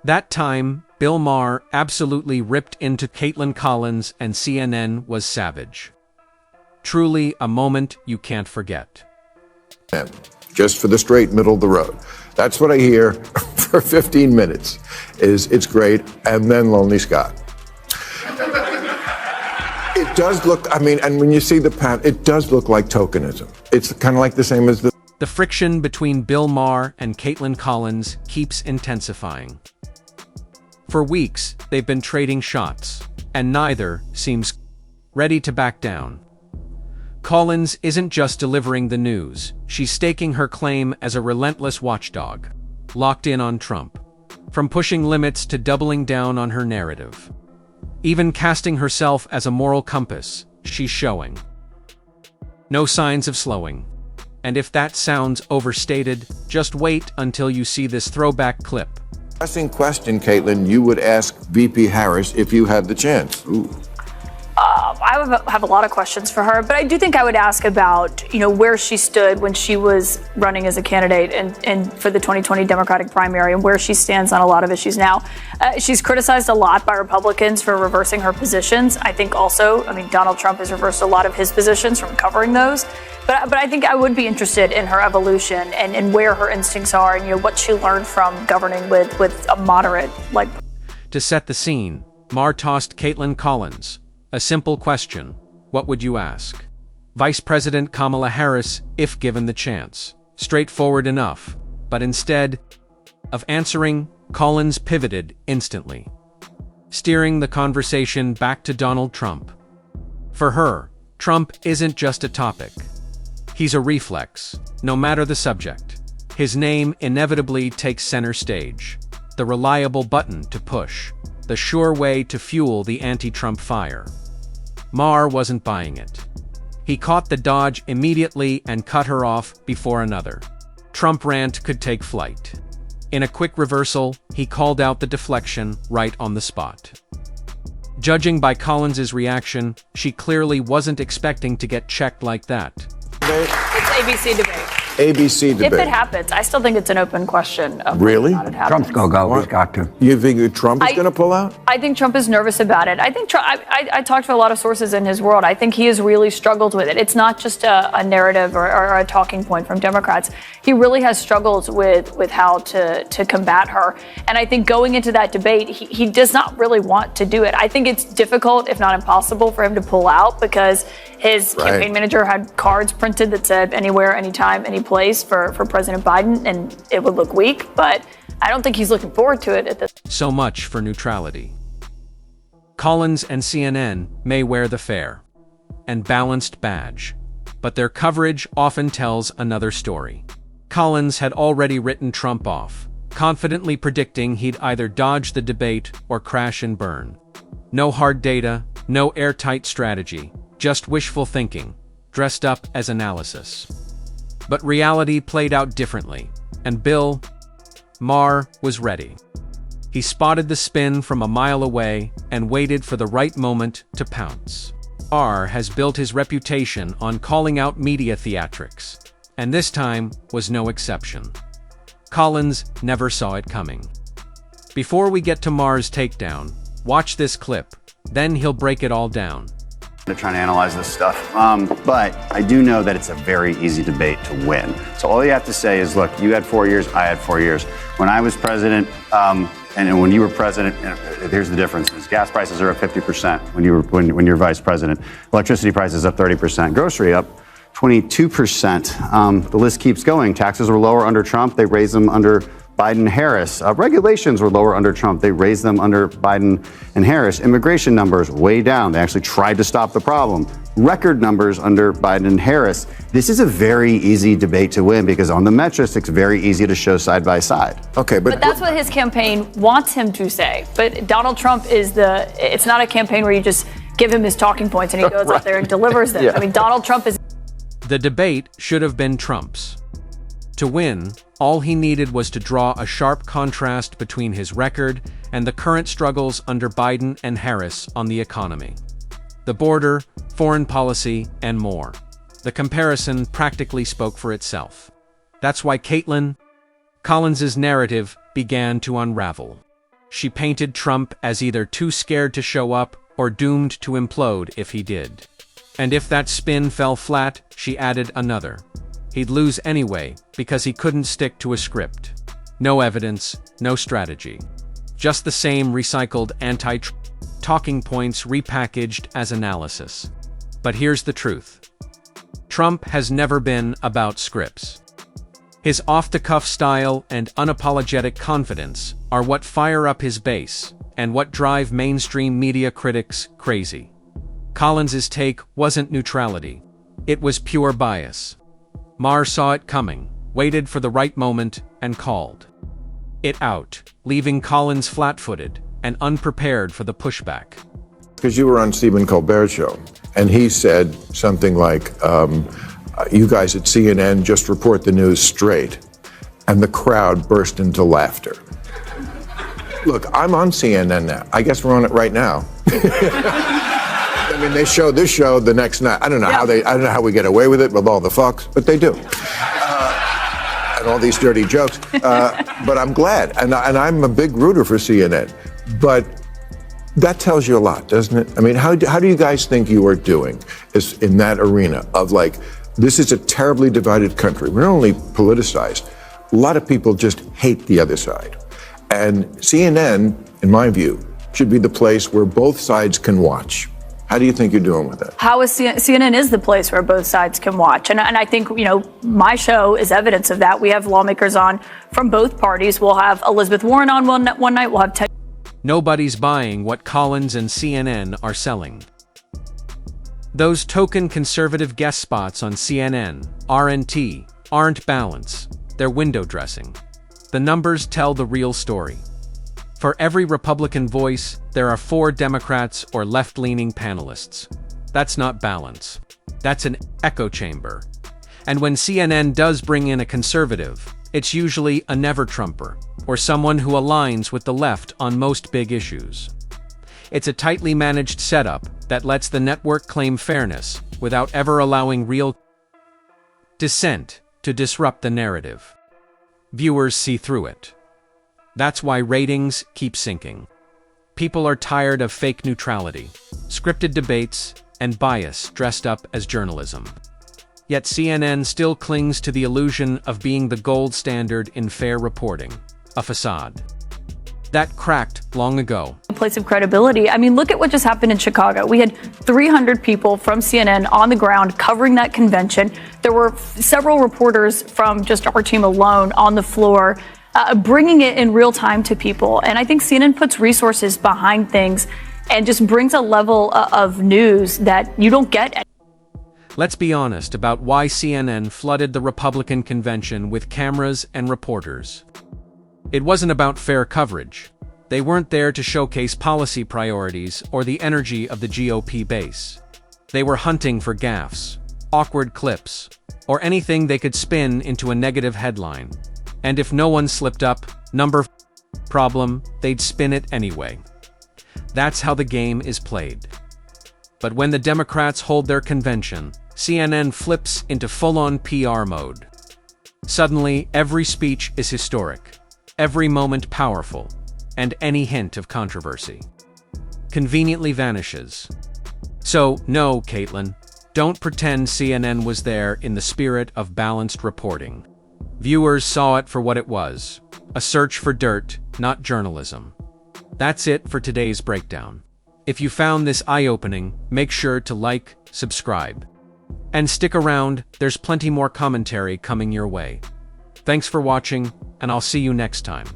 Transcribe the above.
That time, Bill Maher absolutely ripped into Kaitlan Collins and CNN was savage. Truly a moment you can't forget. Just for the straight middle of the road. That's what I hear for 15 minutes, is it's great, and then Lonely Scott. It does look, and when you see the pattern, it does look like tokenism. It's kind of like the same as The friction between Bill Maher and Kaitlan Collins keeps intensifying. For weeks, they've been trading shots, and neither seems ready to back down. Collins isn't just delivering the news, she's staking her claim as a relentless watchdog, locked in on Trump, from pushing limits to doubling down on her narrative. Even casting herself as a moral compass, she's showing no signs of slowing. And if that sounds overstated, just wait until you see this throwback clip. pressing question, Kaitlan, you would ask VP Harris if you had the chance. Ooh. I would have a lot of questions for her, but I do think I would ask about, where she stood when she was running as a candidate and for the 2020 Democratic primary and where she stands on a lot of issues now. She's criticized a lot by Republicans for reversing her positions. I think also, Donald Trump has reversed a lot of his positions from covering those. But I think I would be interested in her evolution and where her instincts are and, what she learned from governing with a moderate, To set the scene, Maher tossed Kaitlan Collins a simple question. What would you ask? Vice President Kamala Harris, if given the chance. Straightforward enough. But instead of answering, Collins pivoted instantly, steering the conversation back to Donald Trump. For her, Trump isn't just a topic. He's a reflex, no matter the subject. His name inevitably takes center stage. The reliable button to push. The sure way to fuel the anti-Trump fire. Maher wasn't buying it. He caught the dodge immediately and cut her off before another Trump rant could take flight. In a quick reversal, he called out the deflection right on the spot. Judging by Collins's reaction, she clearly wasn't expecting to get checked like that. It's ABC debate. ABC debate. If it happens, I still think it's an open question. Really? Trump's going to go. He's got to. You think that Trump is going to pull out? I think Trump is nervous about it. I think I talked to a lot of sources in his world. I think he has really struggled with it. It's not just a narrative or a talking point from Democrats. He really has struggled with how to combat her. And I think going into that debate, he does not really want to do it. I think it's difficult, if not impossible, for him to pull out because his campaign manager had cards printed that said anywhere, anytime, any place for President Biden, and it would look weak, but I don't think he's looking forward to it at this. So much for neutrality. Collins and CNN may wear the fair and balanced badge, but their coverage often tells another story. Collins had already written Trump off, confidently predicting he'd either dodge the debate or crash and burn. No hard data, no airtight strategy, just wishful thinking, dressed up as analysis. But reality played out differently, and Bill Maher was ready. He spotted the spin from a mile away and waited for the right moment to pounce. Maher has built his reputation on calling out media theatrics, and this time was no exception. Collins never saw it coming. Before we get to Maher's takedown, watch this clip, then he'll break it all down. They're trying to analyze this stuff, but I do know that it's a very easy debate to win. So all you have to say is, look, you had 4 years, I had 4 years. When I was president, and when you were president, here's the differences. Gas prices are up 50% when you're vice president. Electricity prices up 30%. Grocery up 22%. The list keeps going. Taxes were lower under Trump. They raised them under Biden and Harris. Regulations were lower under Trump. They raised them under Biden and Harris. Immigration numbers way down. They actually tried to stop the problem. Record numbers under Biden and Harris. This is a very easy debate to win because on the metrics, it's very easy to show side by side. Okay, but that's what his campaign wants him to say. But Donald Trump it's not a campaign where you just give him his talking points and he goes out there and delivers them. Yeah. Donald Trump is. The debate should have been Trump's. To win, all he needed was to draw a sharp contrast between his record and the current struggles under Biden and Harris on the economy, the border, foreign policy, and more. The comparison practically spoke for itself. That's why Kaitlan Collins's narrative began to unravel. she painted Trump as either too scared to show up or doomed to implode if he did. And if that spin fell flat, she added another. He'd lose anyway because he couldn't stick to a script. No evidence, no strategy. Just the same recycled talking points repackaged as analysis. But here's the truth. Trump has never been about scripts. His off-the-cuff style and unapologetic confidence are what fire up his base and what drive mainstream media critics crazy. Collins's take wasn't neutrality. It was pure bias. Maher saw it coming, waited for the right moment, and called it out, leaving Collins flat-footed and unprepared for the pushback. Because you were on Stephen Colbert's show, and he said something like, you guys at CNN just report the news straight. And the crowd burst into laughter. Look, I'm on CNN now. I guess we're on it right now. I mean, they show this show the next night. I don't know how we get away with it with all the fucks, but they do. And all these dirty jokes. But I'm glad, and I'm a big rooter for CNN. But that tells you a lot, doesn't it? I mean, how do you guys think you are doing in that arena of like, this is a terribly divided country. We're not only politicized, a lot of people just hate the other side. And CNN, in my view, should be the place where both sides can watch. How do you think you're doing with that? CNN is the place where both sides can watch. And I think, my show is evidence of that. We have lawmakers on from both parties. We'll have Elizabeth Warren on one night. We'll have Nobody's buying what Collins and CNN are selling. Those token conservative guest spots on CNN, RNT, aren't balance. They're window dressing. The numbers tell the real story. For every Republican voice, there are 4 Democrats or left-leaning panelists. That's not balance. That's an echo chamber. And when CNN does bring in a conservative, it's usually a never-Trumper, or someone who aligns with the left on most big issues. It's a tightly managed setup that lets the network claim fairness without ever allowing real dissent to disrupt the narrative. Viewers see through it. That's why ratings keep sinking. People are tired of fake neutrality, scripted debates, and bias dressed up as journalism. Yet CNN still clings to the illusion of being the gold standard in fair reporting, a facade. That cracked long ago. A place of credibility. I mean, look at what just happened in Chicago. We had 300 people from CNN on the ground covering that convention. There were several reporters from just our team alone on the floor, bringing it in real time to people. And I think CNN puts resources behind things and just brings a level of news that you don't get. Let's be honest about why CNN flooded the Republican convention with cameras and reporters. It wasn't about fair coverage. They weren't there to showcase policy priorities or the energy of the GOP base. They were hunting for gaffes, awkward clips, or anything they could spin into a negative headline. And if no one slipped up, problem, they'd spin it anyway. That's how the game is played. But when the Democrats hold their convention, CNN flips into full-on PR mode. Suddenly, every speech is historic, every moment powerful, and any hint of controversy conveniently vanishes. So, no, Kaitlan, don't pretend CNN was there in the spirit of balanced reporting. Viewers saw it for what it was, a search for dirt, not journalism. That's it for today's breakdown. If you found this eye-opening, make sure to like, subscribe, and stick around, there's plenty more commentary coming your way. Thanks for watching, and I'll see you next time.